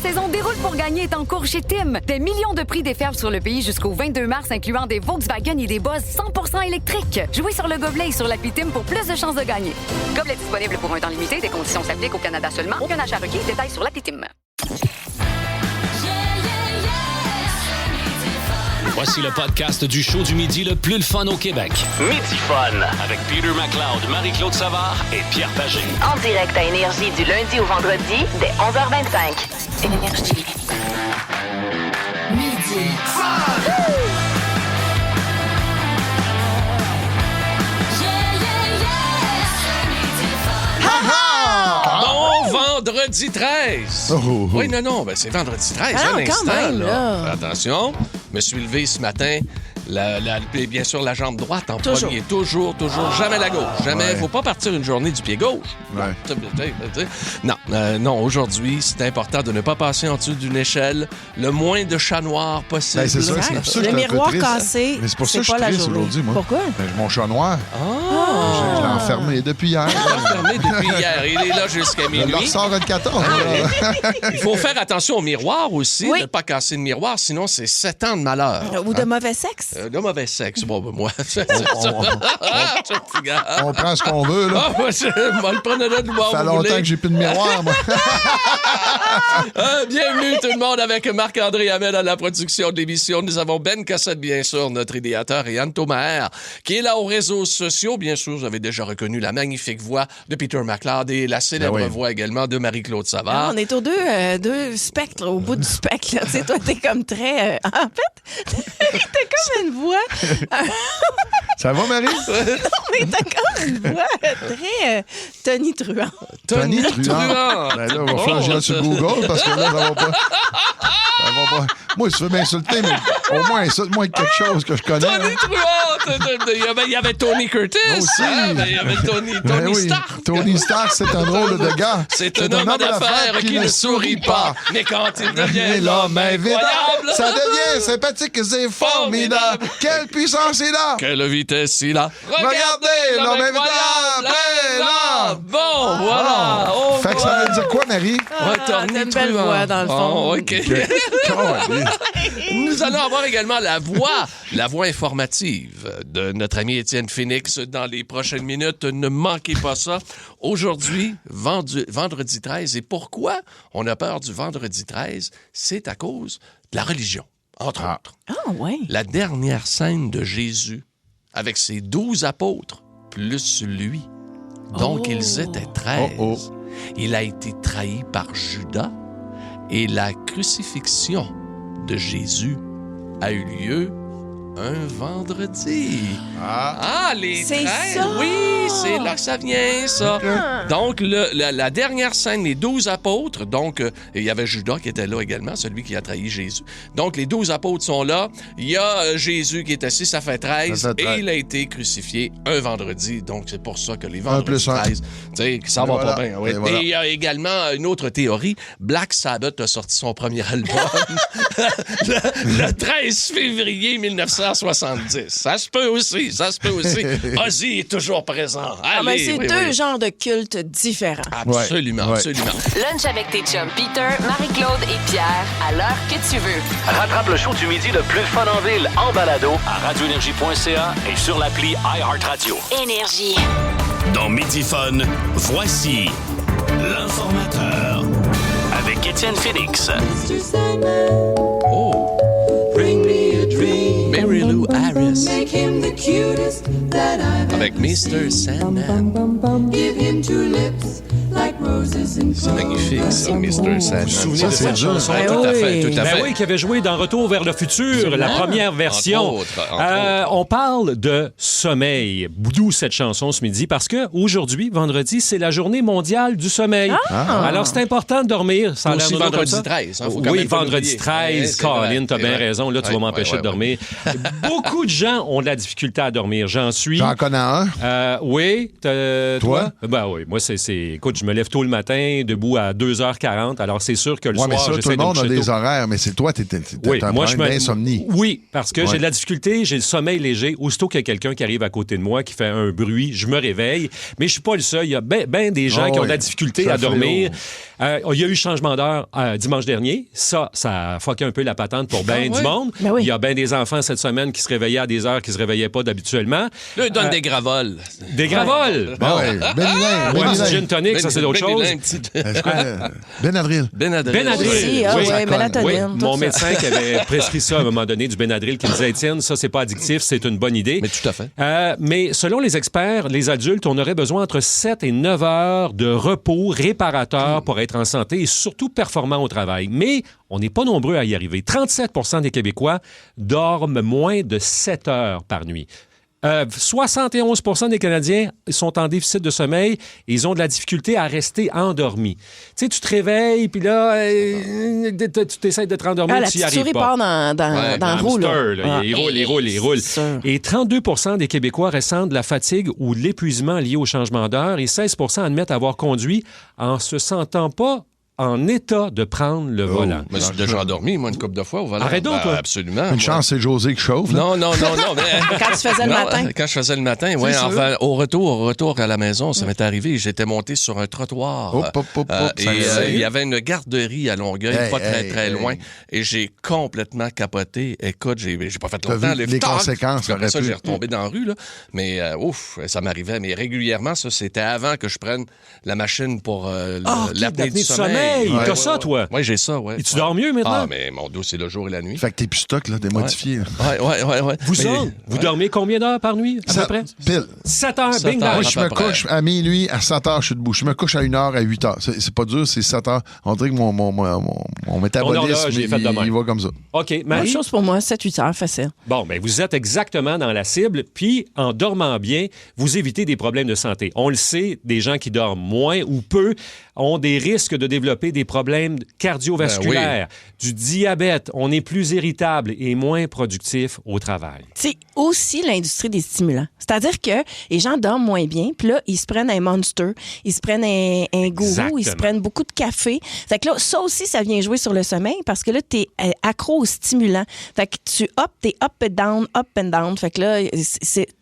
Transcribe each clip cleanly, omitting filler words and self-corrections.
saison déroule pour gagner est en cours chez Tim. Des millions de prix déferlent sur le pays jusqu'au 22 mars, incluant des Volkswagen et des Buzz 100% électriques. Jouez sur le gobelet et sur l'appli Tim pour plus de chances de gagner. Gobelet disponible pour un temps limité. Des conditions s'appliquent au Canada seulement. Aucun achat requis. Détails sur l'appli Tim. Voici le podcast du show du midi le plus le fun au Québec. Midi Fun avec Peter McLeod, Marie-Claude Savard et Pierre Pagé. En direct à Énergie du lundi au vendredi dès 11h25. Énergie. Midi Fun! Vendredi 13. Oui, non, ben c'est vendredi 13, un instant. Même, là. Attention, je me suis levé ce matin, bien sûr, la jambe droite en Toujours. premier. Toujours, jamais la gauche. Jamais, faut pas partir une journée du pied gauche. Ouais. Non, aujourd'hui, c'est important de ne pas passer en dessous d'une échelle, le moins de chat noir possible. Ben, c'est ça, c'est pour ça que Le je suis un peu miroir triste. cassé, Mais c'est pour ça que je pas suis la triste journée. aujourd'hui, moi. Pourquoi? Ben, mon chat noir. Je l'ai enfermé depuis hier. Fermé depuis hier. Il est là jusqu'à Je le minuit. ressors le 14. Il faut faire attention au miroir aussi, Oui. ne pas casser le miroir, sinon c'est 7 ans de malheur. Ou de mauvais sexe? De mauvais sexe. Bon, ben moi. On prend ce qu'on veut, là. Ah, moi, je le prenais là de voir. Ça fait longtemps que j'ai plus de miroir, moi. Bienvenue tout le monde avec Marc-André Hamel à la production de l'émission. Nous avons Ben Cossette, bien sûr, notre idéateur, et Anne Thomaher, qui est là aux réseaux sociaux. Bien sûr, vous avez déjà reconnu la magnifique voix de Peter McLeod et la célèbre Ben oui. voix également de Marie-Claude Savard. On est aux deux spectres, au bout du spectre. Là. Tu sais, toi, t'es comme très... En fait, t'es comme une voix... Ça va, Marie? Non, mais t'as comme une voix très tonitruante. Tony Truand. Truand. Ben là, on va faire gérer sur Google parce que là, ça va pas. Ça va pas. Moi, si tu veux m'insulter, mais au moins insulte-moi avec quelque chose que je connais. Tony Truant! Il y avait Tony Curtis. Aussi. Hein? Ben, il y avait Tony Ben oui. Stark. Tony Stark, c'est un drôle de gars. C'est un homme d'affaires qui ne sourit pas. Mais quand il devient l'homme incroyable, ça devient sympathique et c'est formidable. Quelle puissance il a! quelle vitesse il a. Regardez, l'homme incroyable est là. Bon, voilà. On Fait que ça veut dire quoi, Marie? Ouais, t'as une belle voix, dans le fond. Oh, OK. Nous allons avoir également la voix informative de notre ami Étienne Phoenix dans les prochaines minutes. Ne manquez pas ça. Aujourd'hui, vendredi 13. Et pourquoi on a peur du vendredi 13? C'est à cause de la religion, entre autres. Ah, ouais. La dernière scène de Jésus avec ses 12 apôtres, plus lui. Donc, ils étaient 13. Oh, Il a été trahi par Judas et la crucifixion de Jésus a eu lieu un vendredi. Les C'est 13. ça! Oui, c'est là que ça vient, ça. Donc, la dernière scène, les 12 apôtres, donc, il y avait Judas qui était là également, celui qui a trahi Jésus. Donc, les 12 apôtres sont là. Il y a Jésus qui est assis, ça fait 13, Ça fait 13. et il a été crucifié un vendredi. Donc, c'est pour ça que les Un plus vendredis un. 13, tu sais, ça va voilà. pas bien. Oui. Et voilà. Et il y a également une autre théorie. Black Sabbath a sorti son premier album le 13 février 1970. Ça se peut aussi. Ozzy est toujours présent. Ah, ben, Allez, c'est oui, deux oui. genres de cultes différents. Absolument, Ouais. absolument. Lunch avec tes chums Peter, Marie-Claude et Pierre à l'heure que tu veux. Rattrape le show du midi le plus fun en ville en balado à radioénergie.ca et sur l'appli iHeartRadio. Énergie. Dans Midi Fun, voici l'informateur avec Étienne Phoenix. Oh, Mary Lou Harris avec Mr. Sandman. C'est magnifique, ça, Mr. Sandman. souvenez Ça, de c'est cette dur. chanson? Ouais, tout à fait, tout à Ben fait. oui, qui avait joué dans Retour vers le futur, la première version. Entre autres. On parle de sommeil. D'où cette chanson ce midi? Parce que aujourd'hui, vendredi, c'est la journée mondiale du sommeil. Alors, c'est important de dormir. Ça a l'air Aussi dodo vendredi comme ça. 13, hein, faut quand Oui, même pas vendredi l'oublier. 13. Ouais, c'est vrai, Colin, t'as c'est bien vrai. raison. Là, tu Ouais, vas m'empêcher ouais, de dormir. Beaucoup de gens ont de la difficulté à dormir. J'en suis. J'en connais un. Oui, toi? Toi? Ben oui, moi, c'est... Écoute, je me lève tôt tôt le matin, debout à 2h40. Alors, c'est sûr que le Ouais, mais soir, ça, tout j'essaie le de me monde a coucher des tôt. horaires, mais c'est toi, t'as un problème d'insomnie. Oui, parce que Ouais. j'ai de la difficulté, j'ai le sommeil léger. Aussitôt qu'il y a quelqu'un qui arrive à côté de moi, qui fait un bruit, je me réveille. Mais je suis pas le seul. Il y a ben des gens qui ont de la difficulté Ça à fait dormir. Il y a eu changement d'heure dimanche dernier. Ça a fucké un peu la patente pour ben du monde. Ben oui. Il y a ben des enfants cette semaine qui se réveillaient à des heures qui se réveillaient pas d'habituellement. Là, ils donnent des gravoles. Des gravoles! Ah ouais, Benilin, Ouais, un petit Benilin. gin tonic, ça c'est d'autres choses. C'est quoi, Benadryl. Benadryl. Aussi, ah Oui, ouais, ça mélatonine, Oui, tout mon ça. médecin qui avait prescrit ça à un moment donné, du Benadryl, qui me disait, Étienne, ça, c'est pas addictif, c'est une bonne idée. Mais tout à fait. Mais selon les experts, les adultes, on aurait besoin entre 7 et 9 heures de repos réparateur pour être en santé et surtout performant au travail. Mais on n'est pas nombreux à y arriver. 37 des Québécois dorment moins de 7 heures par nuit. 71 des Canadiens sont en déficit de sommeil et ils ont de la difficulté à rester endormis. Tu sais, tu te réveilles, puis là, tu t'essaies de te rendormir, Ah, la tu y petite arrives souris pas. part dans le roue, Hamster, là. là, il roule. C'est sûr. Et 32 des Québécois ressentent de la fatigue ou de l'épuisement lié au changement d'heure et 16 admettent avoir conduit en se sentant pas en état de prendre le volant. Moi, je suis déjà endormi, moi, une couple de fois au volant. Arrête donc, toi. Absolument. Une chance, c'est José qui chauffe. là. Non. Mais... Quand tu faisais le Non, matin. Quand je faisais le matin, oui. sûr. Enfin, au retour à la maison, ça m'est arrivé. J'étais monté sur un trottoir. Hop, Et ça il y avait une garderie à Longueuil, pas très loin. Et j'ai complètement capoté. Écoute, j'ai pas fait T'as longtemps. vu les conséquences, Après ça, aurait pu. j'ai retombé dans la rue. Là. Mais ça m'arrivait. Mais régulièrement, ça, c'était avant que je prenne la machine pour l'apnée du sommeil. T'as ça, toi? Oui, j'ai ça, oui. Et tu dors mieux maintenant? Ah, mais mon dos, c'est le jour et la nuit. Fait que t'es plus stock, là, démodifié. là. Ouais. Vous Mais- autres, vous dormez combien d'heures par nuit, à peu près? Pile. 7 heures, 7 bing heures. Moi, bang. je à me peu près. couche à minuit, à 7 heures, je suis debout. Je me couche à 1 heure, à 8 heures. C'est pas dur, c'est 7 heures. On dirait que mon métabolisme, horloge est fait de même. il va comme ça. OK, Même Marie? chose pour moi, 7-8 heures, facile. Bon, ben vous êtes exactement dans la cible, puis en dormant bien, vous évitez des problèmes de santé. On le sait, des gens qui dorment moins ou peu ont des risques de développer des problèmes cardiovasculaires, du diabète, on est plus irritable et moins productif au travail. C'est aussi l'industrie des stimulants. C'est-à-dire que les gens dorment moins bien, puis là, ils se prennent un Monster, ils se prennent un gourou, Exactement. ils se prennent beaucoup de café. Fait que là, ça aussi, ça vient jouer sur le sommeil parce que là, t'es accro aux stimulants. Fait que t'es up and down. Fait que là,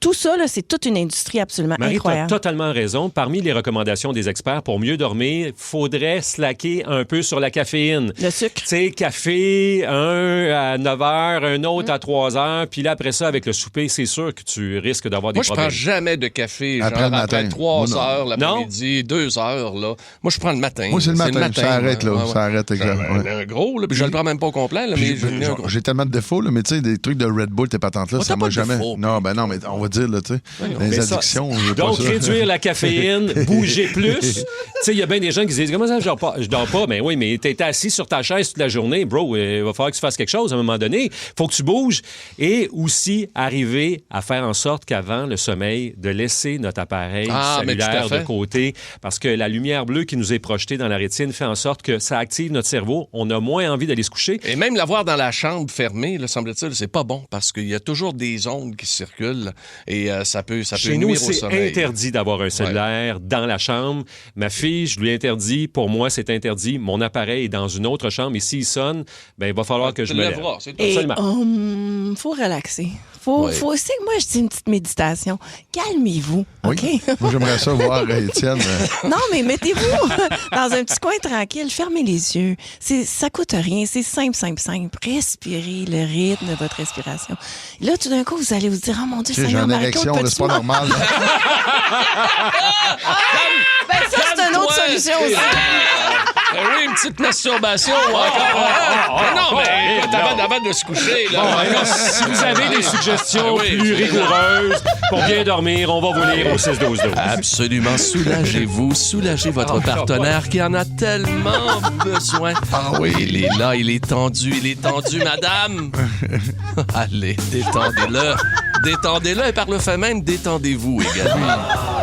tout ça, là, c'est toute une industrie absolument Marie, tu as incroyable. totalement raison. Parmi les recommandations des experts, pour mieux dormir, il faudrait slacker un peu sur la caféine. Le sucre. Tu sais, café, un à 9 heures, un autre à 3 heures, puis là, après ça, avec le souper, c'est sûr que tu risques d'avoir des Moi, je problèmes. prends jamais de café Après genre le matin. après 3 Moi, non. heures l'après-midi, 2 heures. Là. Moi, je prends le matin. Moi, c'est le matin. Ça arrête, là. ouais. Ça arrête, exact. Un Ouais. gros, là, puis je le prends même pas au complet, là, mais Puis, un gros. j'ai tellement de défauts, là, mais tu sais, des trucs de Red Bull, tes patentes là, Oh, ça t'as m'a pas de jamais. défauts, Non, ben non, mais on va dire, là, tu sais, les Mais ça, addictions, je veux pas donc, ça. réduire la caféine, bouger plus. Tu sais, il y a bien des gens qui se disent, comment ça, je dors pas? Mais oui, mais t'es assis sur ta chaise toute la journée, bro, il va falloir que tu fasses quelque chose à un moment donné. Faut que tu bouges. Et aussi, arriver à faire en sorte qu'avant le sommeil, de laisser notre appareil mais tout à cellulaire fait. de côté, parce que la lumière bleue qui nous est projetée dans la rétine fait en sorte que ça active notre cerveau. On a moins envie d'aller se coucher. Et même l'avoir dans la chambre fermée, là, semble-t-il, c'est pas bon parce qu'il y a toujours des ondes qui circulent et ça peut Chez nous, nuire au c'est sommeil. interdit d'avoir un cellulaire dans la chambre. Ma fille, je lui interdis. Pour moi, c'est interdit. Mon appareil est dans une autre chambre. Et s'il sonne, ben, il va falloir que je Tu me le lève. lèveras, c'est tout. Et Absolument. faut relaxer. Faut aussi que moi, je dis une petite méditation. Calmez-vous, Oui. OK? Moi, j'aimerais ça voir Étienne. Non, mais mettez-vous dans un petit coin tranquille, fermez les yeux. Ça coûte rien, c'est simple. Respirez le rythme de votre respiration. Là, tout d'un coup, vous allez vous dire, oh mon Dieu, J'ai Seigneur une Marie-Claude, érection, là, peux-tu c'est pas m'en- normal. Ben, ça, c'est une autre Calme-toi. solution aussi. Oui, une petite masturbation ou encore. Non, mais écoute, avant de se coucher, là. Si vous avez des suggestions Oui, plus c'est rigoureuses pour bien dormir, on va vous lire au 6-12-12. Absolument, soulagez-vous, soulagez votre partenaire qui en a tellement besoin. Ah oui, il est là, il est tendu, madame. Allez, détendez-le. Détendez-le et par le fait même, détendez-vous également.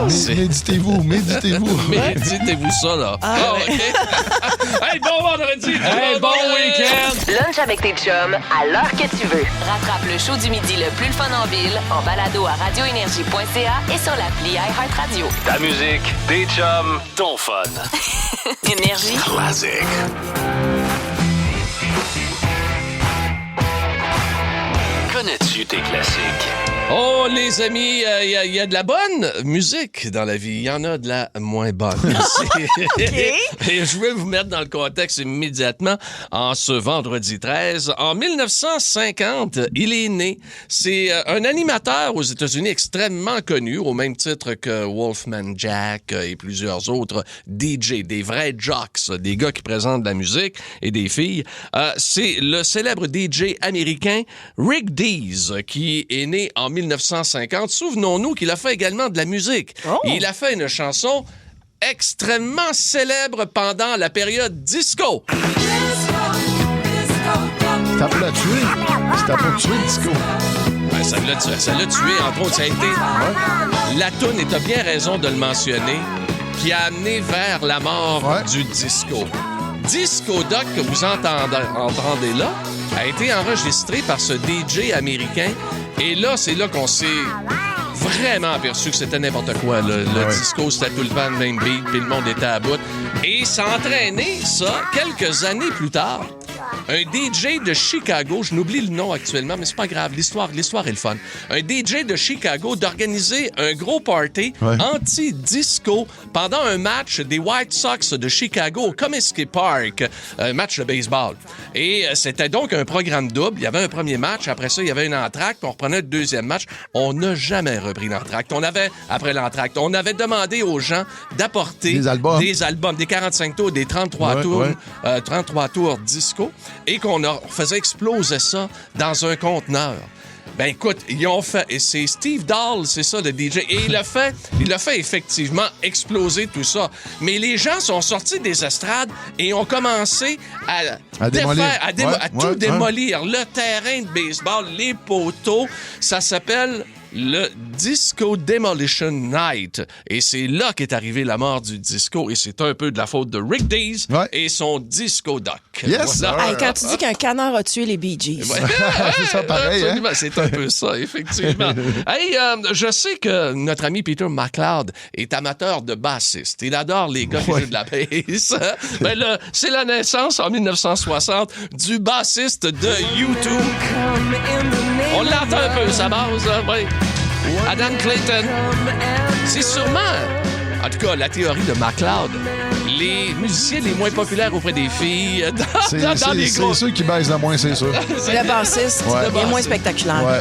Méditez-vous. Méditez-vous ça, là. OK. Hey, bon vendredi! Hey, bon week-end! Le Lunch avec tes chums à l'heure que tu veux. Rattrape le show du midi le plus le fun en ville en balado à radioénergie.ca et sur l'appli iHeartRadio. Ta musique, tes chums, ton fun. Énergie. Classic. Connais-tu tes classiques? Oh, les amis, il y a de la bonne musique dans la vie. Il y en a de la moins bonne aussi. Et je vais vous mettre dans le contexte immédiatement en ce vendredi 13. En 1950, il est né. C'est un animateur aux États-Unis extrêmement connu, au même titre que Wolfman Jack et plusieurs autres DJ, des vrais jocks, des gars qui présentent de la musique et des filles. C'est le célèbre DJ américain Rick Dees qui est né en 1950. Souvenons-nous qu'il a fait également de la musique. Oh. Il a fait une chanson extrêmement célèbre pendant la période disco. Ça peut la tuer. Ça peut tuer le disco. Ouais, ça l'a tué, entre autres. Ça a été la toune, et t'as bien raison de le mentionner, qui a amené vers la mort du disco. Disco Duck que vous entendez là a été enregistré par ce DJ américain. Et là, c'est là qu'on s'est vraiment aperçu que c'était n'importe quoi. Le disco, c'était tout le temps le même beat, puis le monde était à bout. Et ça a entraîné, ça, quelques années plus tard, un DJ de Chicago, je n'oublie le nom actuellement, mais c'est pas grave, l'histoire est le fun. Un DJ de Chicago d'organiser un gros party anti-disco pendant un match des White Sox de Chicago au Comiskey Park, un match de baseball. Et c'était donc un programme double. Il y avait un premier match, après ça, il y avait une entracte, puis on reprenait le deuxième match. On n'a jamais repris l'entracte. Après l'entracte, on avait demandé aux gens d'apporter des albums, des 45 tours, des 33 tours, 33 tours disco, et qu'on faisait exploser ça dans un conteneur. Ben écoute, ils ont fait, et c'est Steve Dahl, c'est ça le DJ, et il a fait effectivement exploser tout ça. Mais les gens sont sortis des estrades et ont commencé à tout démolir. Le terrain de baseball, les poteaux, ça s'appelle le Disco Demolition Night. Et c'est là qu'est arrivée la mort du disco. Et c'est un peu de la faute de Rick Dees et son Disco Duck. Yes! Voilà. Hey, quand tu dis qu'un canard a tué les Bee Gees. C'est ça, pareil. Hein? C'est un peu ça, effectivement. Hey, je sais que notre ami Peter McLeod est amateur de bassiste. Il adore les gars qui jouent de la bass. Ben, c'est la naissance, en 1960, du bassiste de U2. On l'entend un peu, sa base. Adam Clayton. C'est sûrement, en tout cas, la théorie de McLeod. Les musiciens les moins populaires auprès des filles dans les groupes. C'est ceux qui baissent le moins, c'est sûr. C'est le bassiste. Il est moins spectaculaire. Ouais.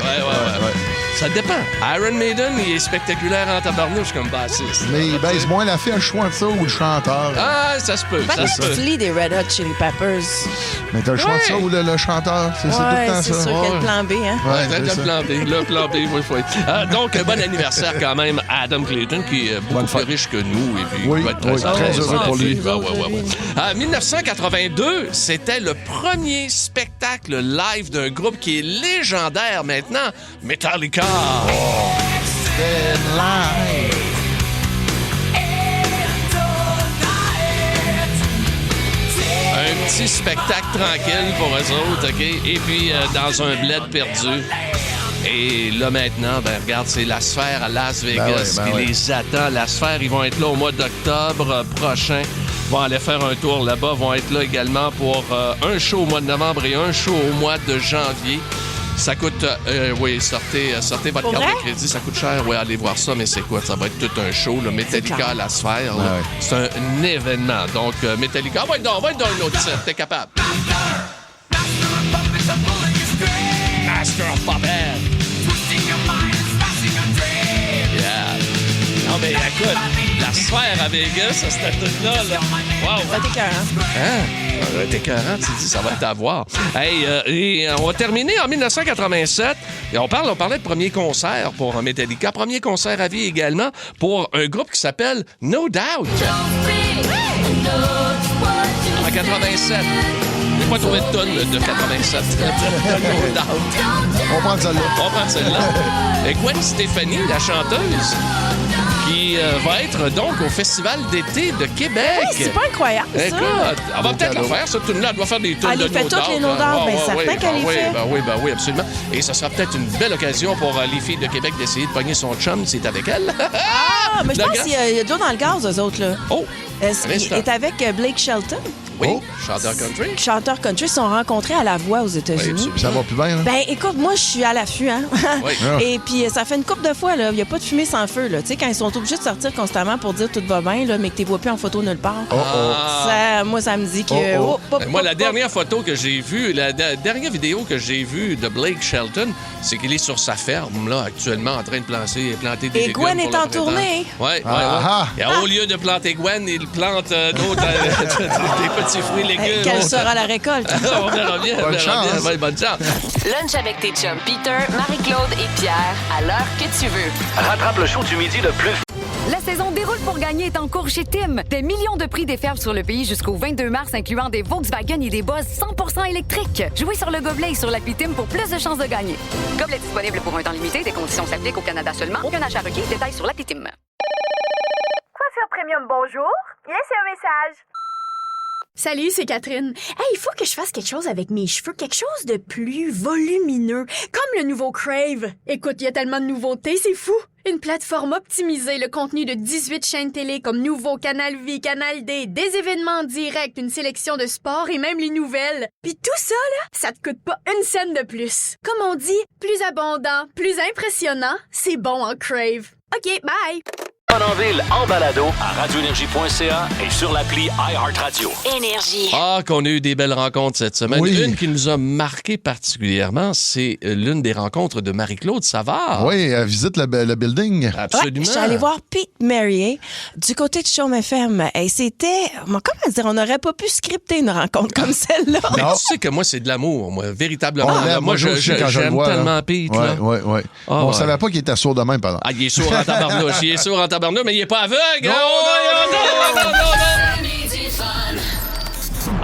Ça dépend. Iron Maiden, il est spectaculaire en tabarnouche comme bassiste. Mais il baisse moins la fiche, choix de ça, ou le chanteur. Ah, ça se peut. Pas Flea des Red Hot Chili Peppers. Mais t'as le choix de ça ou le chanteur. C'est tout le temps ça. C'est sûr qu'il y a le plan B, hein? Le plan B, oui. Donc, bon anniversaire quand même à Adam Clayton, qui est beaucoup plus riche que nous. Et puis, il va être très heureux pour lui. En 1982, c'était le premier spectacle live d'un groupe qui est légendaire maintenant, Metallica. Un petit spectacle tranquille pour eux autres, OK? Et puis, dans un bled perdu. Et là, maintenant, ben regarde, c'est la Sphère à Las Vegas qui les attend. La Sphère, ils vont être là au mois d'octobre prochain. Ils vont aller faire un tour là-bas. Ils vont être là également pour un show au mois de novembre et un show au mois de janvier. Ça coûte... sortez votre carte de crédit. Ça coûte cher. Oui, allez voir ça, mais c'est quoi? Ça va être tout un show. Là. Metallica à la Sphère. Là. C'est un événement. Donc, Metallica... Va être dans un autre set. T'es capable. Master of Puppet. Yeah. Non, mais écoute, la Sphère à Vegas, cette toute-là, là. Wow. Ça va être écœurant. Ça va être écœurant, tu dis, ça va être à voir. Hey, et on va terminer en 1987. Et on parlait de premier concert pour Metallica. Premier concert à vie également pour un groupe qui s'appelle No Doubt. En 87. J'ai pas trouvé de tonne de 87. No Doubt. On prend celle-là. Et Gwen Stefani, la chanteuse, qui va être donc au Festival d'été de Québec. Hey, c'est pas incroyable, ça. Écoute, on va peut-être la faire, cette tune-là. Elle doit faire des tunes Elle de les fait No toutes, Doubt. les No Doubt, bien certain qu'elle les fait. Oui, absolument. Et ça sera peut-être une belle occasion pour les filles de Québec d'essayer de pogner son chum, c'est avec elle. Ah, mais je Le pense grand- qu'il y a Joe dans le gaz, eux autres, là. Oh! Il instant. est avec Blake Shelton. Oui, Oh. chanteur country. Chanteur country, ils se sont rencontrés à La Voix aux Oui, États-Unis. absolument. Ça va plus bien, là? Ben, écoute, moi, je suis à l'affût, hein. Oui. Ah. Et puis, ça fait une couple de fois, là. Il n'y a pas de fumée sans feu, là. Tu sais, quand ils sont obligés de sortir constamment pour dire tout va bien, là, mais que tu ne vois plus en photo nulle part. Moi, ça me dit que. Moi, la dernière photo que j'ai vue, la dernière vidéo que j'ai vue de Blake Shelton, c'est qu'il est sur sa ferme, là, actuellement, en train de planter des Et légumes Gwen pour est le en printemps. tournée. Oui. Ah. Et au lieu de planter Gwen, il plante d'autres des petits fruits et légumes. Quelle sera la récolte? On verra bien. Bonne chance. Ouais, bonne chance. Lunch avec tes chums Peter, Marie-Claude et Pierre à l'heure que tu veux. Rattrape le show du midi le plus La saison déroule pour gagner est en cours chez Tim. Des millions de prix déferlent sur le pays jusqu'au 22 mars, incluant des Volkswagen et des Buzz 100% électriques. Jouez sur le gobelet et sur l'appli Tim pour plus de chances de gagner. Gobelet disponible pour un temps limité. Des conditions s'appliquent au Canada seulement. Aucun achat requis. Détails sur l'appli Tim. Coiffure Premium, bonjour. Laissez un message. Salut, c'est Catherine. Hey, il faut que je fasse quelque chose avec mes cheveux, quelque chose de plus volumineux, comme le nouveau Crave. Écoute, il y a tellement de nouveautés, c'est fou. Une plateforme optimisée, le contenu de 18 chaînes télé comme Nouveau, Canal Vie, Canal D, des événements en direct, une sélection de sports et même les nouvelles. Puis tout ça, là, ça te coûte pas une scène de plus. Comme on dit, plus abondant, plus impressionnant, c'est bon en Crave. OK, bye! en ville, en balado, à radioénergie.ca et sur l'appli iHeartRadio. Énergie. Ah, qu'on a eu des belles rencontres cette semaine. Oui. Une qui nous a marqué particulièrement, c'est l'une des rencontres de Marie-Claude Savard. Oui, elle visite le building. Absolument. Ouais, je suis allée voir Pete Marier du côté de Chaume FM. Et c'était, comment dire, on n'aurait pas pu scripter une rencontre comme celle-là. Mais Non. tu sais que moi, c'est de l'amour, moi, véritablement. On l'aime, moi, moi aussi, quand je le j'aime vois, là. tellement Pete. là. Oui. Ah, On ouais. savait pas qu'il était sourd de même, pardon. Ah, il est sourd en tabarnouche. Il est sourd en tabarnouche, mais il est pas aveugle. Non, Oh, non.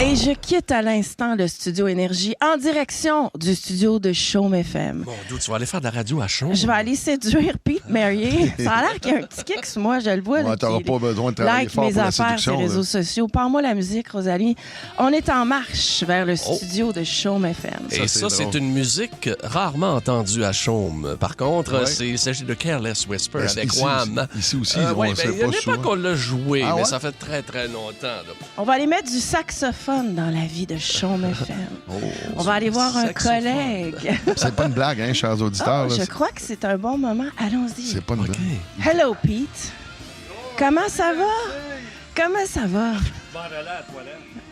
Et je quitte à l'instant le studio Énergie en direction du studio de Chaume FM. Mon Dieu, tu vas aller faire de la radio à Chaume. Je vais aller séduire Pete Marier. Ça a l'air qu'il y a un petit kick sur moi, je le vois. Ouais, t'auras pas besoin de travailler like fort mes pour la affaires sur séduction, les réseaux là. sociaux. Parle-moi la musique, Rosalie. On est en marche vers le studio de Chaume FM. Et ça, c'est une musique rarement entendue à Chaume. Par contre, Ouais. il s'agit de Careless Whisper Ben, avec ici Wham. Ici aussi, Ouais, on ben, sait il y a pas pas souvent. qu'on l'a joué, Ah mais ouais? ça fait très, très longtemps. Là. On va aller mettre du saxophone dans la vie de Chaume FM. On va aller voir un saxophone. collègue. C'est pas une blague, hein, chers auditeurs. Oh, là. je crois que c'est un bon moment. Allons-y. C'est pas une blague. Hello, Pete. Comment ça va? Comment ça va?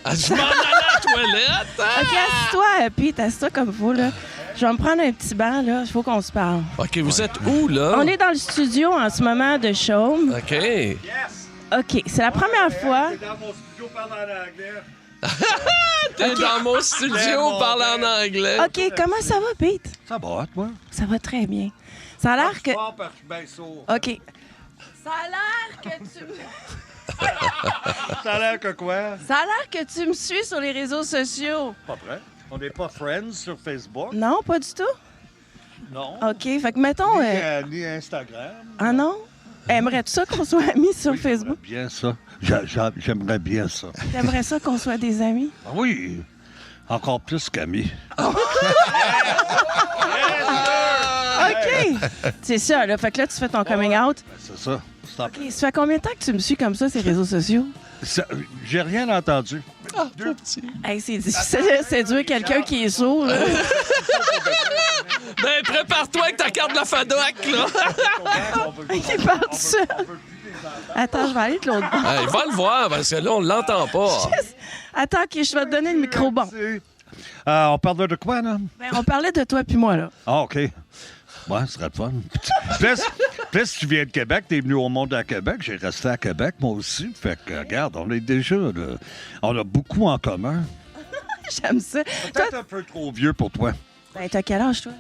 Ah, je m'en allais à la toilette! hein? OK, assis-toi, Pete. Assis-toi comme il faut, là. Je vais me prendre un petit banc, là. Il faut qu'on se parle. OK, vous êtes où, là? On est dans le studio en ce moment de Chaume. OK. OK, c'est la première fois. T'es dans mon studio, parle en anglais. OK, comment ça va, Pete? Ça va, toi? Ça va très bien. Ça a l'air que... Fort parce que je suis bien sourd. OK. Ça a l'air que tu... Ça a l'air que quoi? Ça a l'air que tu me suis sur les réseaux sociaux. Pas prêt. On n'est pas friends sur Facebook. Non, pas du tout? Non. OK, fait que mettons... Ni Instagram. Ah non? Aimerais-tu ça qu'on soit amis sur Oui, Facebook? Bien ça. J'aimerais bien ça. T'aimerais ça qu'on soit des amis? Ah oui. Encore plus qu'amis. OK! C'est ça, là. Fait que là, tu fais ton coming out. Ben, c'est ça. Stop. OK, ça fait combien de temps que tu me suis comme ça, ces réseaux sociaux? J'ai rien entendu. Hey, c'est difficile de séduire quelqu'un qui est sourd, là. Ben, prépare-toi avec ta carte de la FADOC, là. Il parle tout seul. Attends, je vais aller de l'autre bord. Hey, va le voir, parce que là, on l'entend pas. Attends, OK, je vais te donner le micro bon. On parle de quoi, là? Ben, on parlait de toi puis moi, là. Ah, OK. Ouais, ce serait le fun. Plus tu viens de Québec, t'es venu au monde à Québec, j'ai resté à Québec, moi aussi. Fait que, regarde, on est déjà, là, on a beaucoup en commun. J'aime ça. Toi, Peut-être un peu trop vieux pour toi. ben, t'as quel âge, toi?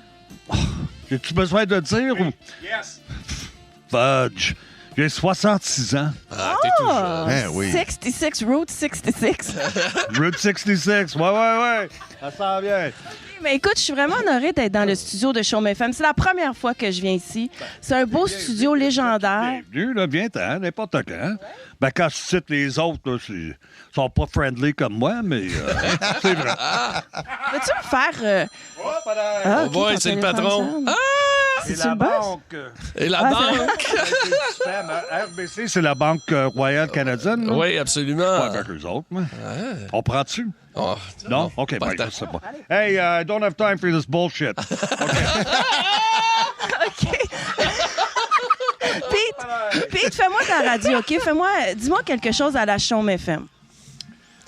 J'ai-tu besoin de dire ou... Yes. Fudge. J'ai 66 ans. Ah, t'es tout jeune. Ben oui. 66, Route 66. Route 66. Ouais. Ça sent bien. Mais écoute, je suis vraiment honorée d'être dans le studio de Chaume FM. C'est la première fois que je viens ici. C'est un beau studio légendaire. Bienvenue, là, viens-t'en, n'importe quand. Ben, quand je cite les autres, là, ils sont pas friendly comme moi, mais c'est vrai. Peux-tu me faire... Ah, On voit, ton c'est le téléphone patron. sonne. Ah! Et C'est la une bosse? banque. Et la Ah, banque. C'est le système. RBC, c'est la Banque Royale Canadienne. Là? Oui, absolument. Pas avec eux autres, moi. On prend-tu? Oh, Non? OK, pas ben, le temps. je sais pas. Hey, I don't have time for this bullshit. OK. Pete, fais-moi de la radio, OK? Dis-moi quelque chose à la Chaume FM.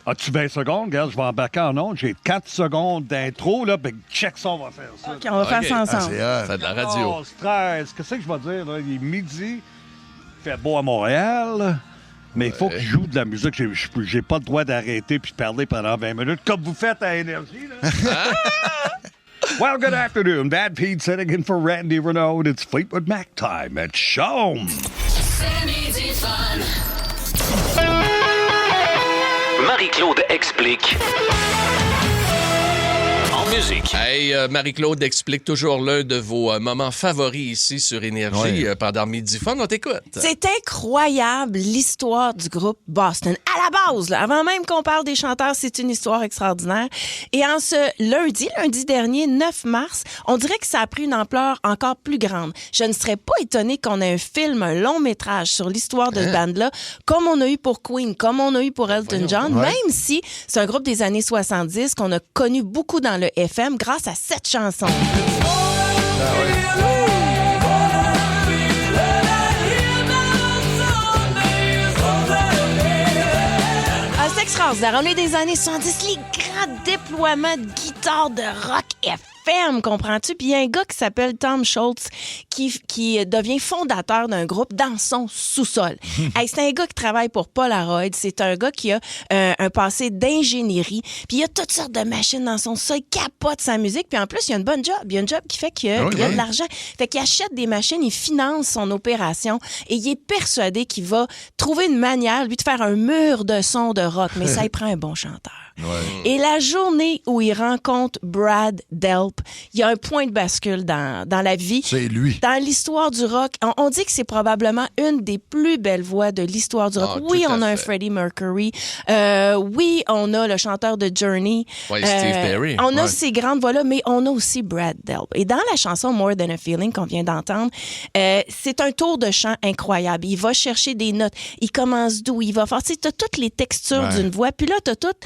As-tu 20 secondes? Regarde, je vais embarquer en ondes. J'ai 4 secondes d'intro, là. Ben, check ça, on va faire ça. OK, on va faire ça Ah, ensemble. c'est hot. Fait de la radio. Oh, stress. Qu'est-ce que je vais dire, là? Il est midi. Il fait beau à Montréal. Mais il faut que je joue de la musique. J'ai pas le droit d'arrêter puis de parler pendant 20 minutes, comme vous faites à Énergie, là. Well, good afternoon. Bad Pete sitting in for Randy Renaud. It's Fleetwood Mac time at Chaume. C'est Midi Fun. Marie-Claude explique. En musique. Hey, Marie-Claude explique toujours l'un de vos moments favoris ici sur Énergie pendant Midi Fun. On t'écoute. C'est incroyable, l'histoire du groupe Boston. À la base, là, avant même qu'on parle des chanteurs, c'est une histoire extraordinaire. Et en ce lundi dernier, 9 mars, on dirait que ça a pris une ampleur encore plus grande. Je ne serais pas étonnée qu'on ait un film, un long métrage sur l'histoire de ce band-là, comme on a eu pour Queen, comme on a eu pour Elton John, même si c'est un groupe des années 70 qu'on a connu beaucoup dans le FM grâce à cette chanson. C'est extraordinaire. On est des années 70, les grands déploiements de guitare de rock FM, comprends-tu? Puis il y a un gars qui s'appelle Tom Schultz qui devient fondateur d'un groupe dans son sous-sol. Hey, c'est un gars qui travaille pour Polaroid. C'est un gars qui a un passé d'ingénierie. Puis il y a toutes sortes de machines dans son sous-sol. Il capote sa musique. Puis en plus, il y a une bonne job. Il y a un job qui fait qu'il y a de l'argent. Fait qu'il achète des machines, il finance son opération et il est persuadé qu'il va trouver une manière, lui, de faire un mur de son de rock. Mais ça, il prend un bon chanteur. Et la journée où il rencontre Brad Delp, il y a un point de bascule dans la vie. C'est lui. Dans l'histoire du rock, on dit que c'est probablement une des plus belles voix de l'histoire du rock. Oui, on a un Freddie Mercury. Oui, on a le chanteur de Journey. Ouais, Steve Perry. On a ces grandes voix-là, mais on a aussi Brad Delp. Et dans la chanson More Than a Feeling qu'on vient d'entendre, c'est un tour de chant incroyable. Il va chercher des notes. Il commence d'où? Il va faire... Tu as toutes les textures d'une voix. Puis là, tu as toute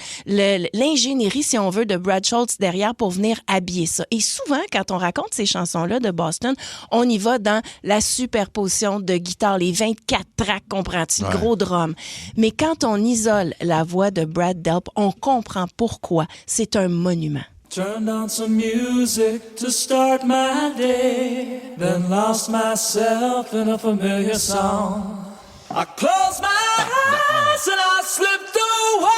l'ingénierie, si on veut, de Brad Schultz derrière pour venir habiller ça. Et souvent, quand on raconte ces chansons-là de Boston, on y va dans la superposition de guitare, les 24 tracks, comprends-tu, le gros drum. Mais quand on isole la voix de Brad Delp, on comprend pourquoi c'est un monument. Turned on some music to start my day, then lost myself in a familiar song. I closed my eyes and I slipped away.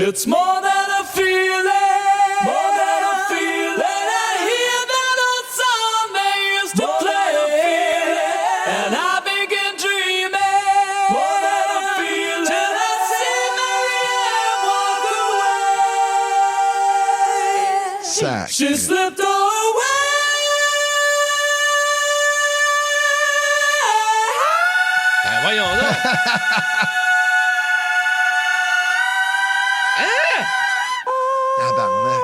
It's more than a feeling, more than a feeling. I hear that old song they used to play, and I begin dreaming, more than a feeling. Till I see Mary Ann walk away. Sac. She slipped away. Ben, voyons là. Tabarnak.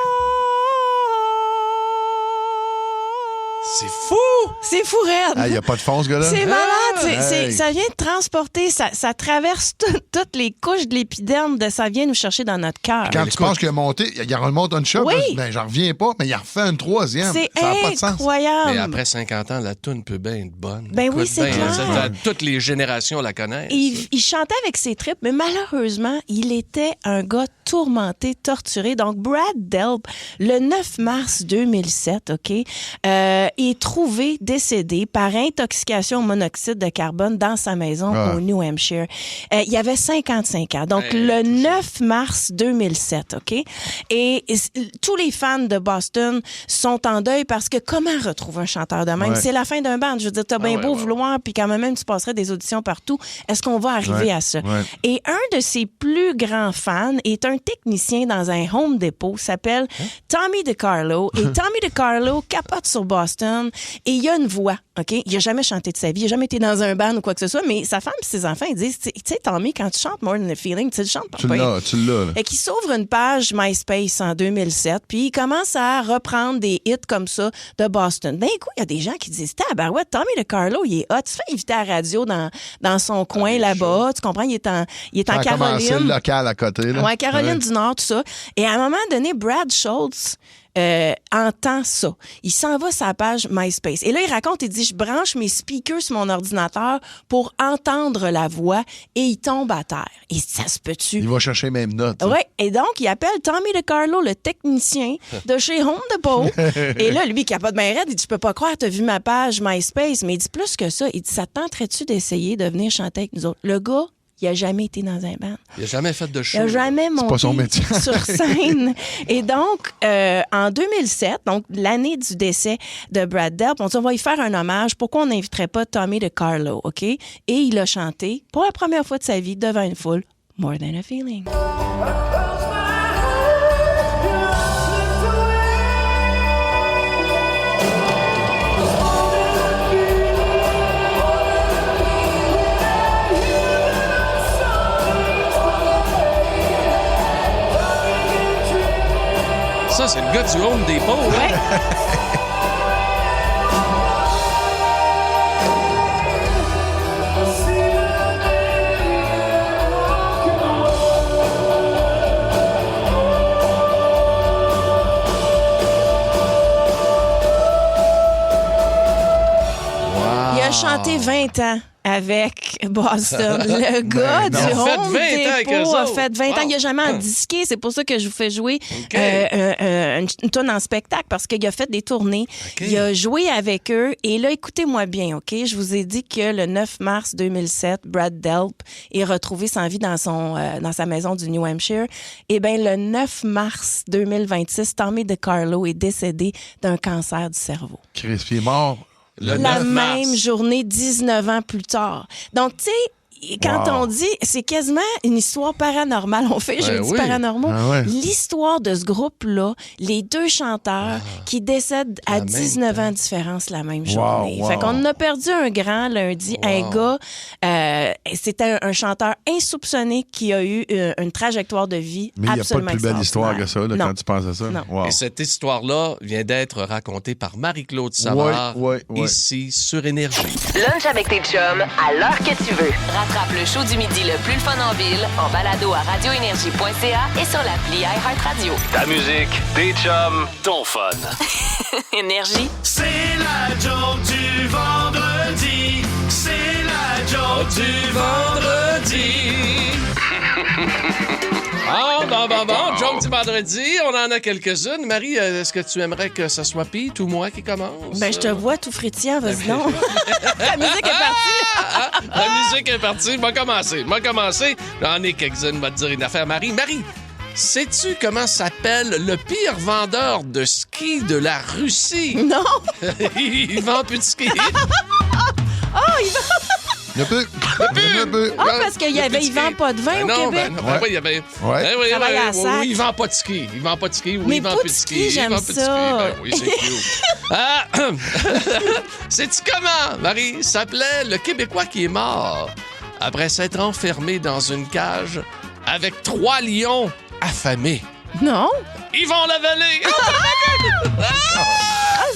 C'est fou! C'est fou, raide. Il n'y a pas de fond, ce gars-là? C'est malade. Hey. Ça vient de transporter, ça traverse toutes les couches de l'épiderme, ça vient nous chercher dans notre cœur. Quand tu penses qu'il a monté, il remonte une shot, Oui. ben, j'en reviens pas, mais il en refait une troisième. C'est Ça n'a pas de sens. incroyable. Mais après 50 ans, la toune peut bien être bonne. Ben oui, Écoute c'est bien, clair. toutes les générations la connaissent. Il chantait avec ses tripes, mais malheureusement, il était un gars tourmenté, torturé. Donc, Brad Delp, le 9 mars 2007, est trouvé décédé par intoxication au monoxyde de carbone dans sa maison au New Hampshire. Il avait 55 ans. Donc, le 9 mars 2007, OK? Et tous les fans de Boston sont en deuil parce que comment retrouver un chanteur de même? Ouais. C'est la fin d'un band. Je veux dire, t'as bien beau vouloir, puis quand même, tu passerais des auditions partout. Est-ce qu'on va arriver à ça? Ouais. Et un de ses plus grands fans est un technicien dans un Home Depot, s'appelle Tommy DeCarlo. Et Tommy DeCarlo capote sur Boston et il a une voix, OK? Il a jamais chanté de sa vie, il a jamais été dans un band ou quoi que ce soit, mais sa femme et ses enfants, ils disent, tu sais, Tommy, quand tu chantes More Than a Feeling, tu le chantes pas. Tu l'as. Et qui s'ouvre une page MySpace en 2007, puis il commence à reprendre des hits comme ça de Boston. D'un coup, il y a des gens qui disent, tabarouette, Tommy DeCarlo, il est hot. Tu fais inviter à la radio dans son coin là-bas, tu comprends? Il est en Caroline. C'est le local à côté. Là. Ouais, Caroline du Nord, tout ça. Et à un moment donné, Brad Schultz entend ça. Il s'en va sur sa page MySpace. Et là, il raconte, il dit, je branche mes speakers sur mon ordinateur pour entendre la voix et il tombe à terre. Et ça se peut-tu? Il va chercher les mêmes notes. Oui, et donc, il appelle Tommy DeCarlo, le technicien de chez Home Depot. Et là, lui, il capote bien raide. Il dit, je peux pas croire, t'as vu ma page MySpace. Mais il dit plus que ça. Il dit, ça te tenterait-tu d'essayer de venir chanter avec nous autres? Le gars, il n'a jamais été dans un band. Il n'a jamais fait de show. Il n'a jamais monté pas son métier. sur scène. Et donc, en 2007, donc l'année du décès de Brad Delp, on dit, on va y faire un hommage. Pourquoi on n'inviterait pas Tommy DeCarlo, OK? Et il a chanté, pour la première fois de sa vie, devant une foule, More Than a Feeling. Ça, c'est le gars du Home Depot. Ouais. Il a chanté 20 ans avec Boston. Le gars du Home Depot a fait 20 ans. Il n'a jamais en disqué. C'est pour ça que je vous fais jouer une tonne en spectacle, parce qu'il a fait des tournées. Okay. Il a joué avec eux. Et là, écoutez-moi bien, OK? Je vous ai dit que le 9 mars 2007, Brad Delp est retrouvé sans vie dans sa maison du New Hampshire. Eh bien, le 9 mars 2026, Tommy DeCarlo est décédé d'un cancer du cerveau. Chris, il est mort. La même journée, 19 ans plus tard. Donc, tu sais, quand on dit, c'est quasiment une histoire paranormale. On fait jeudi paranormaux. L'histoire de ce groupe-là, les deux chanteurs qui décèdent à 19 ans de différence la même journée. Fait qu'on a perdu un grand lundi, un gars. C'était un chanteur insoupçonné qui a eu une trajectoire de vie absolument extraordinaire. Mais il n'y a pas de plus belle histoire que ça, là, quand tu penses à ça. Et cette histoire-là vient d'être racontée par Marie-Claude Savard, ici, sur Énergie. Lunch avec tes chums, à l'heure que tu veux. Rattrape le show du midi le plus le fun en ville, en balado à radioénergie.ca et sur l'appli iHeartRadio. Ta musique, tes chums, ton fun. Énergie. C'est la joke du vendredi. C'est la joke du vendredi. Bon, joke du vendredi, on en a quelques-unes. Marie, est-ce que tu aimerais que ce soit Pete ou moi qui commence? Ben, je te vois tout frétillant, vas-y donc. La musique est partie. La musique est partie. M'a commencé. J'en ai quelques-unes, va te dire une affaire. Marie, sais-tu comment s'appelle le pire vendeur de ski de la Russie? Non. Il vend plus de ski. Il vend... Il y a peu. Parce qu'il vend pas de vin au Québec. Il y avait. Oui, il vend pas de ski. Il vend pas de ski. Oui, il vend plus de ski. J'aime ça. Oui, c'est cute. Sais-tu comment, Marie, s'appelait le Québécois qui est mort après s'être enfermé dans une cage avec 3 lions affamés? Non. Yvon Lavallée!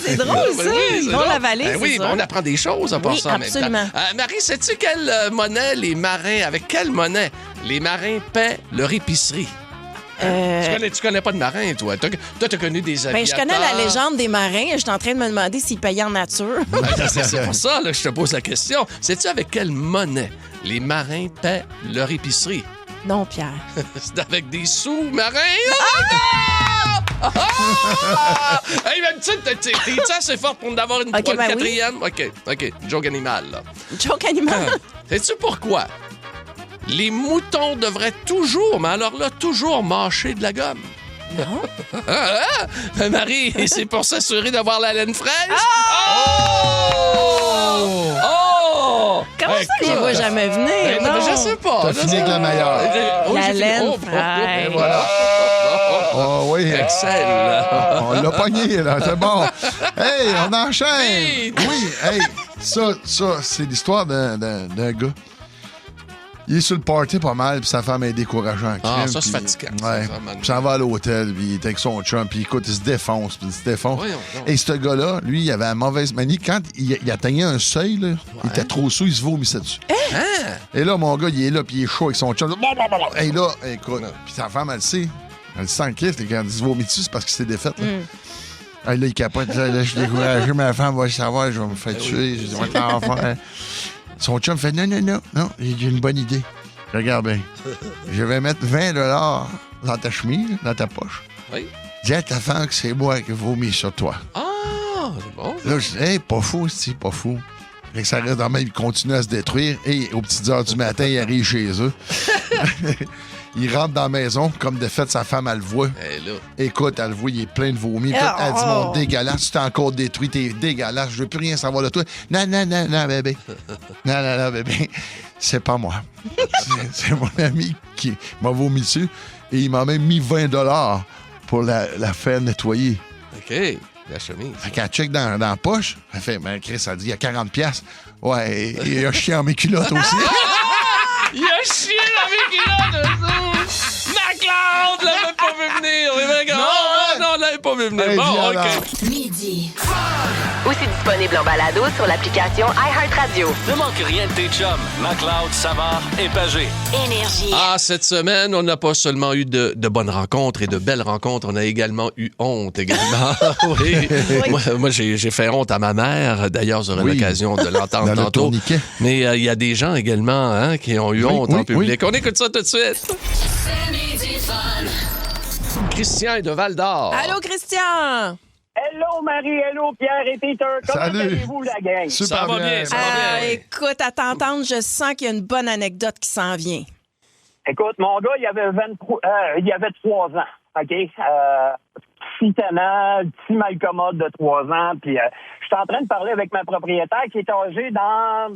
C'est drôle, ça! Yvon Lavallée, oui, ça. On apprend des choses en passant en même temps. Marie, sais-tu quelle monnaie les marins, avec quelle monnaie les marins paient leur épicerie? Tu connais pas de marins, toi? Toi, t'as connu des aviateurs. Je connais la légende des marins. Je suis en train de me demander s'ils payaient en nature. C'est pour ça que je te pose la question. Sais-tu avec quelle monnaie les marins paient leur épicerie? Non, Pierre. C'est avec des sous-marins. Hey, même t'es assez forte pour en avoir une quatrième? OK. Joke animal, là. Joke animal? Sais-tu pourquoi Les moutons devraient toujours, mais alors là, toujours mâcher de la gomme. Non. Marie, c'est pour s'assurer d'avoir la laine fraîche? Comment ça, je les vois jamais venir? Non, je sais pas. T'as fini avec la meilleure. La laine fraîche. Et voilà. Oh oui. Excellent. On l'a pogné, là. C'est bon. Hey, on enchaîne. Vite. Oui, hey. Ça, c'est l'histoire d'un gars. Il est sur le party pas mal, puis sa femme est décourageante en crime. Ah, ça, c'est puis- fatigant. Ouais. Ça, man. Puis ça va à l'hôtel, puis il est avec son chum, puis écoute, il se défonce, puis il se défonce. Voyons donc. Et ce gars-là, lui, il avait la mauvaise manie. Quand il atteignait un seuil, là, il était trop sous, il se vomissait dessus. Et là, mon gars, il est là, puis il est chaud avec son chum. Et là, écoute, puis sa femme, elle le sait. Elle le sent en crise, quand il se vomit dessus, c'est parce qu'il s'est défaite. Là. Là, il capote. Là, je suis découragé, ma femme va le savoir, je vais me faire tuer. Je dis, on va t'en faire. Son chum fait, non, j'ai une bonne idée. Regarde bien. Je vais mettre 20 $ dans ta chemise, dans ta poche. Oui. Dis à ta femme que c'est moi qui vomis sur toi. Ah, c'est bon. Là, je dis, hey, pas fou, c'est pas fou. Fait que ça reste dans le même, il continue à se détruire. Et aux petites heures du matin, il arrive chez eux. Il rentre dans la maison, comme de fait, sa femme, elle le voit. Hey, là. Écoute, elle le voit, il est plein de vomi. Puis elle dit, mon dégueulasse, tu t'es encore détruit, t'es dégueulasse, je veux plus rien savoir de toi. Non, bébé. Non, bébé. C'est pas moi. C'est mon ami qui m'a vomi dessus. Et il m'a même mis 20 $ pour la faire nettoyer. OK. La chemise. Fait qu'elle check dans la poche. Elle fait, mais Chris, elle dit, il y a 40$. Ouais, et il a chié en mes culottes aussi. Il a chié dans mes culottes, eux! McLeod l'avait pas vu venir! Non, on l'avait pas vu venir. Hey, Bon, violent. OK. Midi. Aussi disponible en balado sur l'application iHeartRadio. Ne manque rien de tes chums, McLeod, Savard et Pagé. Énergie. Ah, cette semaine, on n'a pas seulement eu de bonnes rencontres et de belles rencontres, on a également eu honte également. Oui. Moi, j'ai fait honte à ma mère. D'ailleurs, j'aurai Oui. l'occasion de l'entendre Dans le tantôt. tourniquet. Mais il y a des gens également qui ont eu honte en public. On écoute ça tout de suite. Christian est de Val-d'Or. Allô, Christian? Hello Marie, hello Pierre et Peter. Comment Salut. allez-vous la gang? Super Ça va bien, ça va bien. Écoute, à t'entendre, je sens qu'il y a une bonne anecdote qui s'en vient. Écoute, mon gars, il avait 3 ans, OK? Petit tannant, petit malcommode de 3 ans, puis je suis en train de parler avec ma propriétaire qui est âgée dans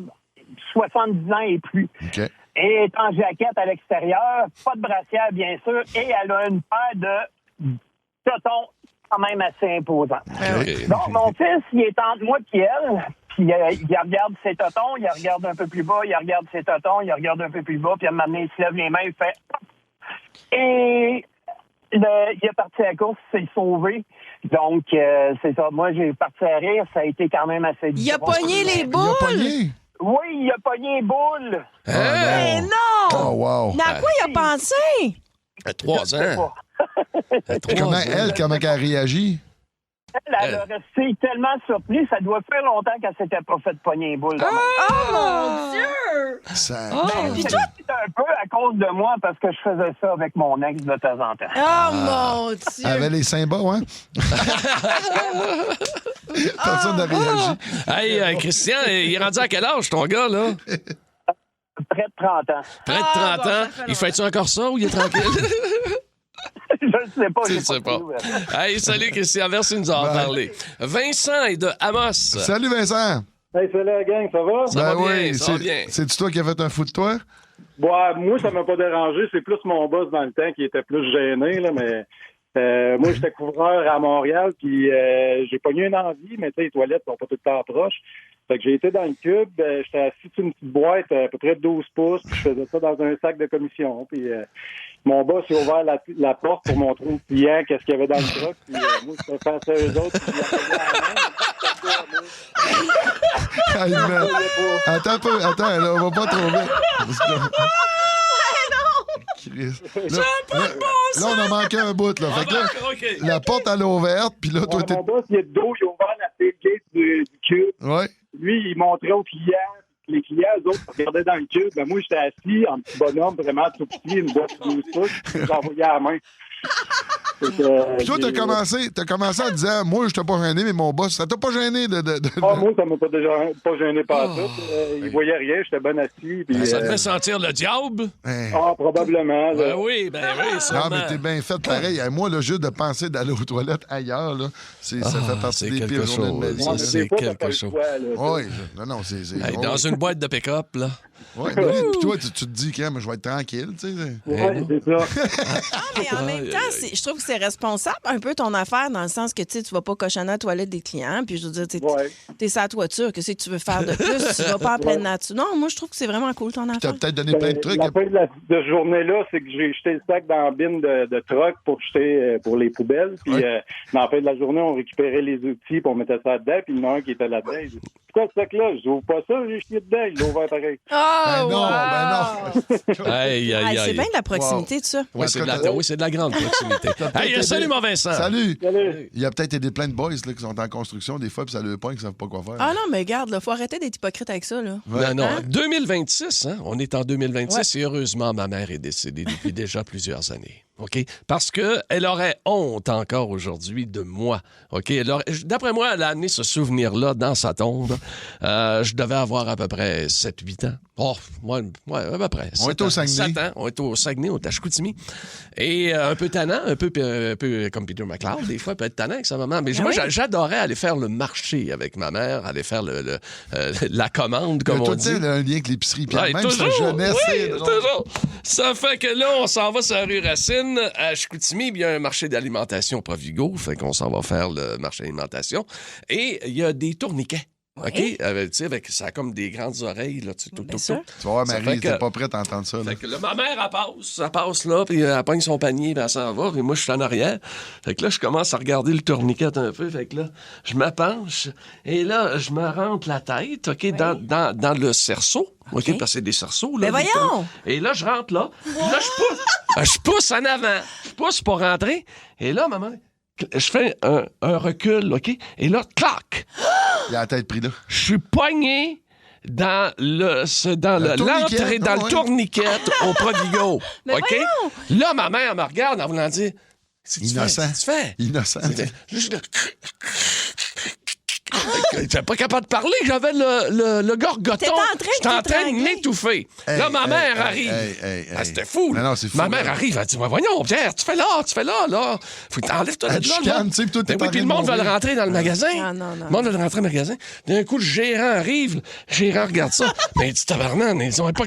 70 ans et plus. OK. Et est en jaquette à l'extérieur, pas de brassière, bien sûr, et elle a une paire de totons quand même assez imposants. OK. Donc, mon fils, il est entre moi et elle, puis il regarde ses totons, il regarde un peu plus bas, il regarde ses totons, il regarde un peu plus bas, puis à un moment donné, il se lève les mains, il fait... Et il est parti à la course, il s'est sauvé. Donc, c'est ça. Moi, j'ai parti à rire, ça a été quand même assez Il a difficile. pogné les Il a boules! pogné. Oui, il a pogné les boules. Mais non! Oh, wow. Mais à quoi il a pensé? À 3 ans. À 3 Comment ans. comment elle a réagi? Elle a resté tellement surprise, ça doit faire longtemps qu'elle s'était pas fait pogner les boules. Oh mon Dieu! Ça... Puis toi, c'est un peu à cause de moi parce que je faisais ça avec mon ex de temps en temps. Oh mon Dieu! Elle avait les seins bas, hein? Personne n'a réagi. Hey, Christian, il est rendu à quel âge, ton gars, là? Près de 30 ans. Près de 30 ans. Il fait-tu encore ça ou il est tranquille? Je ne sais pas. Je j'ai sais de pas. nouvelles. Hey, salut, Christian. Merci de nous en Bye. parler. Vincent est de Amos. Salut, Vincent. Hey, salut la gang, ça va? Ça va bien, ça va bien. C'est-tu toi qui as fait un fou de toi? Bon, moi, ça m'a pas dérangé. C'est plus mon boss dans le temps qui était plus gêné, là, mais moi, j'étais couvreur à Montréal, puis j'ai pogné une envie, mais tu sais, les toilettes sont pas tout le temps proches. Fait que j'ai été dans le cube, j'étais assis sur une petite boîte à peu près de 12 pouces, puis je faisais ça dans un sac de commission. Puis mon boss a ouvert la porte pour montrer aux clients qu'est-ce qu'il y avait dans le truck, puis moi, j'étais face à eux autres, puis je leur Hey, man. Attends un peu, attends, là, on va pas trop vite. Parce que- Chris. Là, on a manqué un bout, là. Fait que là, OK. la porte, elle est ouverte, puis là, toi, Ouais, t'es... mon boss, il est de dos, il a ouvert la tailgate du cube. Ouais. Lui, il montrait aux clients. Les clients, eux autres, regardaient dans le cube. Ben, moi, j'étais assis en petit bonhomme, vraiment tout petit, une boîte de 12 pouces. J'envoyais à la main. Puis toi, t'as commencé en disant, moi, je t'ai pas gêné, mais mon boss, ça t'a pas gêné de... Moi, ça m'a pas gêné par tout. Il voyait rien, j'étais bien assis. Puis, ça te fait sentir le diable? Probablement. Ben oui, sûrement. Non, mais t'es bien fait pareil. Moi, là, juste de penser d'aller aux toilettes ailleurs, là, ça fait partie des pires journées de ma vie. Ça, c'est quelque chose. Oui, non, c'est... Hey, dans une boîte de pick-up, là. Oui, puis toi, tu te dis quand je vais être tranquille, tu sais. Oui, c'est ça. Mais en même temps, je trouve que c'est responsable un peu ton affaire, dans le sens que tu vas pas cochonner à la toilette des clients, puis je veux dire, t'es sur la toiture, qu'est-ce que tu veux faire de plus? Tu vas pas en pleine nature. Non, moi, je trouve que c'est vraiment cool ton affaire. Tu as peut-être donné plein de trucs. La fin de cette journée-là, c'est que j'ai jeté le sac dans la bine de truck pour jeter pour les poubelles, puis dans la fin de la journée, on récupérait les outils, puis on mettait ça dedans, puis il y en a un qui était là-dedans. Il dit, pourquoi ce sac-là? Je n'ouvre pas ça, j'ai jeté dedans, il l'a ouvert pareil. Ben non. Aïe. C'est bien de la proximité, tout ça. Oui, c'est de la grande proximité. Salut, mon Vincent. Salut. Il y a peut-être aidé plein de boys là, qui sont en construction des fois, puis ça le point, qui ne savent pas quoi faire. Ah non, mais regarde, il faut arrêter d'être hypocrite avec ça. Là. Non, 2026, hein? On est en 2026 et heureusement, ma mère est décédée depuis déjà plusieurs années. OK? Parce qu'elle aurait honte encore aujourd'hui de moi. OK? D'après moi, elle a amené ce souvenir-là dans sa tombe. Je devais avoir à peu près 7-8 ans. Oh, moi, à peu près. On est au Saguenay. 7 ans. On est au Saguenay, au Tachkoutimi. Et un peu tannant, un peu comme Peter McLeod, des fois, peut être tannant avec sa maman. Mais moi, j'adorais aller faire le marché avec ma mère, aller faire la commande, comme on dit. Toi, tu sais, un lien avec l'épicerie. Puis même toujours, sa jeunesse. Oui, toujours. Ça fait que là, on s'en va sur la rue Racine, à Chicoutimi, il y a un marché d'alimentation Provigo, fait qu'on s'en va faire le marché d'alimentation. Et il y a des tourniquets. OK? Tu sais, ça a comme des grandes oreilles, là. Tu vas voir, Marie, t'es pas prête à entendre ça. Là. Fait que là, ma mère, elle passe là, puis elle pogne son panier, puis elle s'en va, puis moi, je suis en arrière. Fait que là, je commence à regarder le tourniquet un peu. Fait que là, je me penche, et là, je me rentre la tête, OK, dans le cerceau. OK, parce que c'est des cerceaux, là. Mais voyons! Et là, je rentre là. Là, je pousse en avant. Je pousse pour rentrer. Et là, maman, je fais un recul, OK? Et là, clac! Il a la tête pris là. Je suis pogné dans l'entrée, dans le tourniquet au Provigo. Mais OK? Là, ma mère me regarde en voulant dire... Innocent. Qu'est-ce que tu fais? Innocent. J'étais pas capable de parler, j'avais le gorgoton. J'étais en train de m'étouffer. Là, ma mère arrive. C'était fou. Non, c'est fou. Ma mère arrive, elle dit, voyons, Pierre, tu fais là. Faut que t'enlèves toi de là. Puis le monde veut rentrer dans le magasin. Le monde veut rentrer dans le magasin. D'un coup, le gérant arrive. Le gérant regarde ça. Mais il dit, tabarnak,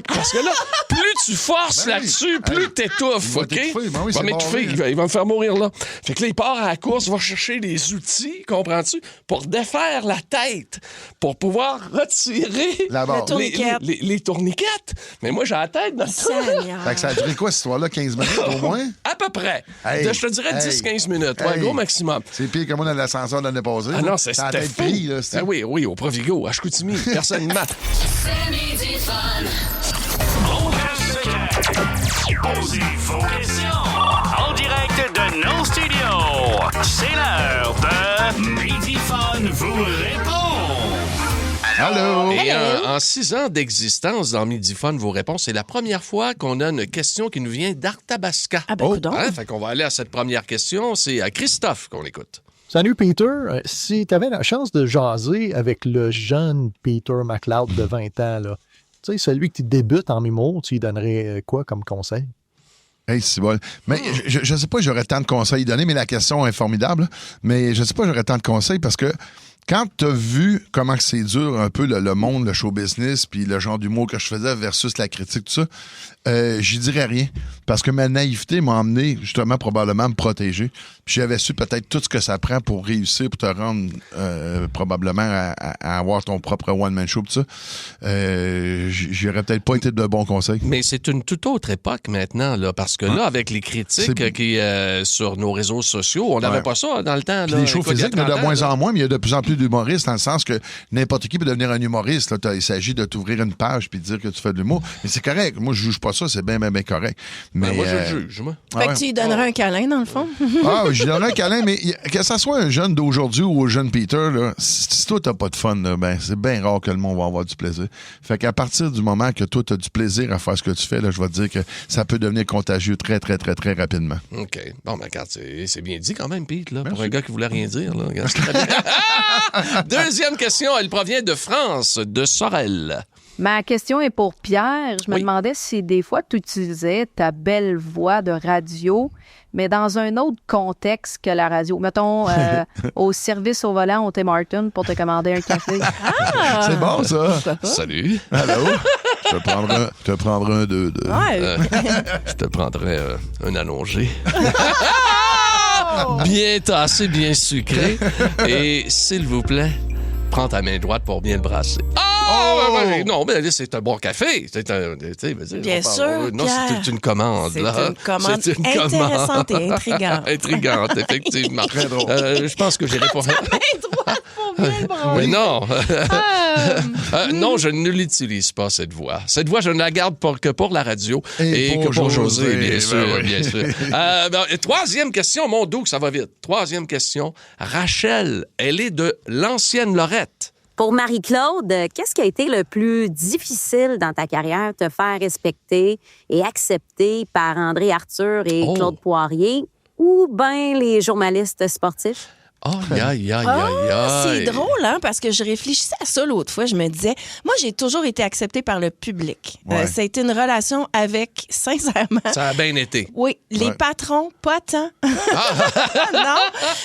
parce que là, plus tu forces là-dessus, plus t'étouffes, OK? Il va m'étouffer, il va me faire mourir là. Fait que là, il part à la course, va chercher les outils, comprends-tu, pour défaire la tête, pour pouvoir retirer les tourniquettes. Mais moi, j'ai la tête dans ça. Fait que ça a duré quoi, cette histoire-là? 15 minutes au moins? À peu près. Je te dirais 10-15 minutes. Ouais, gros maximum. C'est pire que moi dans l'ascenseur de l'année passée. Ah non, c'était fou. Pris, là, oui, au Provigo, à Chicoutimi. Personne ne mate. C'est Midi Fun. Posez vos questions en direct de nos studios. C'est l'heure de Midi Fun vous répond. Allô? Et en 6 ans d'existence dans Midi Fun vous répond, c'est la première fois qu'on a une question qui nous vient d'Arthabasca. Ah ben, Fait qu'on va aller à cette première question. C'est à Christophe qu'on écoute. Salut Peter, si tu avais la chance de jaser avec le jeune Peter McLeod de 20 ans, là, tu sais, celui qui débute en humour, tu lui donnerais quoi comme conseil? Hey, c'est bon. Mais je ne sais pas si j'aurais tant de conseils à donner, mais la question est formidable. Mais je ne sais pas si j'aurais tant de conseils parce que quand tu as vu comment c'est dur un peu le monde, le show business, puis le genre d'humour que je faisais versus la critique, tout ça, j'y dirais rien. Parce que ma naïveté m'a emmené justement probablement à me protéger. Puis j'avais su peut-être tout ce que ça prend pour réussir, pour te rendre probablement à avoir ton propre one-man show, tout ça. J'aurais peut-être pas été de bons conseils. Mais c'est une toute autre époque maintenant, là, parce que là, avec les critiques qui sur nos réseaux sociaux, on n'avait pas ça dans le temps. Puis les shows physiques, il y a de moins en moins, mais il y a de plus en plus d'humoriste dans le sens que n'importe qui peut devenir un humoriste. Là. Il s'agit de t'ouvrir une page puis de dire que tu fais de l'humour. Mais c'est correct. Moi, je juge pas ça. C'est bien correct. Mais, moi, je le juge, moi. Fait que tu lui donnerais un câlin, dans le fond? Je lui donnerais un câlin, mais que ça soit un jeune d'aujourd'hui ou un jeune Peter, là, si toi, t'as pas de fun, là, ben, c'est bien rare que le monde va avoir du plaisir. Fait qu'à partir du moment que toi, t'as du plaisir à faire ce que tu fais, là, je vais te dire que ça peut devenir contagieux très, très, très, très rapidement. OK. Bon, ben, regarde, c'est bien dit quand même, Pete, là, pour un gars qui voulait rien dire. Là. Regarde, c'est très bien. Deuxième question, elle provient de France, de Sorel. Ma question est pour Pierre. Je me demandais si des fois tu utilisais ta belle voix de radio, mais dans un autre contexte que la radio. Mettons, au service au volant au Tim Hortons pour te commander un café. C'est bon, ça. Salut. Allô? Je te prendrai un 2. Ouais. Je te prendrai un allongé. Bien tassé, bien sucré. Et s'il vous plaît, prends ta main droite pour bien le brasser. Non, mais c'est un bon café. Bien sûr, non, Pierre. c'est une commande. C'est là. une commande intéressante et intrigante. Intrigante, effectivement. Très drôle. Je pense que j'irai pour... Mais non. Non, je ne l'utilise pas, cette voix. Cette voix, je ne la garde que pour la radio et que pour José, bien sûr. Bien sûr. Troisième question, mon doux, ça va vite. Troisième question. Rachel, elle est de l'ancienne Lorette. Pour Marie-Claude, qu'est-ce qui a été le plus difficile dans ta carrière, te faire respecter et accepter par André Arthur et Claude Poirier ou bien les journalistes sportifs? Aïe. C'est drôle, hein, parce que je réfléchissais à ça l'autre fois. Je me disais, moi, j'ai toujours été acceptée par le public. Ouais. Ça a été une relation avec, sincèrement... Ça a bien été. Oui, les patrons, pas tant. Non,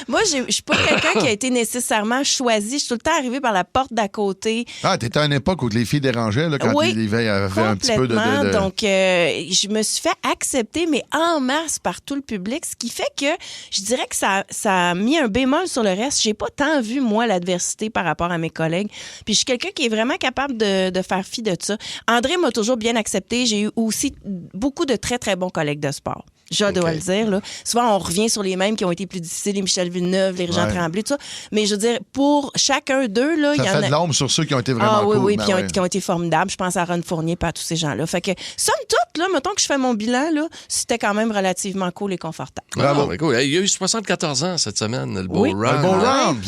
moi, je suis pas quelqu'un qui a été nécessairement choisi. Je suis tout le temps arrivée par la porte d'à côté. T'étais à une époque où les filles dérangeaient, là, quand ils avaient un petit peu de... Donc, je me suis fait accepter, mais en masse par tout le public, ce qui fait que je dirais que ça a mis un bémol sur le reste. J'ai pas tant vu, moi, l'adversité par rapport à mes collègues. Puis je suis quelqu'un qui est vraiment capable de faire fi de ça. André m'a toujours bien accepté. J'ai eu aussi beaucoup de très, très bons collègues de sport. Je dois le dire. Là. Souvent, on revient sur les mêmes qui ont été plus difficiles, les Michel Villeneuve, les Régent Tremblay, tout ça. Mais je veux dire, pour chacun d'eux, là, il y en a... Ça fait de l'ombre sur ceux qui ont été vraiment cool. Oui, qui ont été formidables. Je pense à Ron Fournier et à tous ces gens-là. Fait que, somme toute, là, mettons que je fais mon bilan, là, c'était quand même relativement cool et confortable. Bravo. Cool. Il y a eu 74 ans cette semaine, le beau round. Le beau round,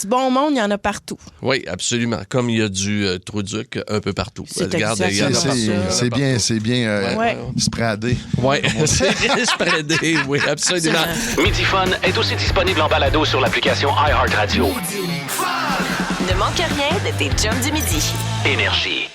du bon monde, il y en a partout. Oui, absolument. Comme il y a du Trouduc un peu partout. C'est bien spradé. Oui, c'est bien spradé. Oui, absolument. Midi Fun est aussi disponible en balado sur l'application iHeartRadio. Ne manque rien de tes chums du midi. Énergie.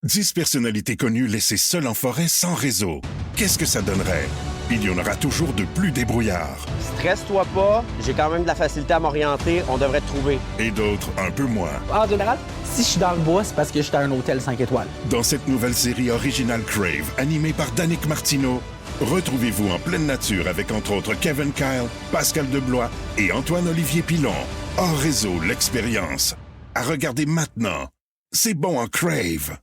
10 personnalités connues laissées seules en forêt sans réseau. Qu'est-ce que ça donnerait? Il y en aura toujours de plus débrouillards. Stresse-toi pas, j'ai quand même de la facilité à m'orienter, on devrait te trouver. Et d'autres un peu moins. En général, si je suis dans le bois, c'est parce que je suis à un hôtel 5 étoiles. Dans cette nouvelle série originale Crave, animée par Danick Martineau, retrouvez-vous en pleine nature avec entre autres Kevin Kyle, Pascal Deblois et Antoine-Olivier Pilon. Hors réseau, l'expérience. À regarder maintenant. C'est bon en Crave.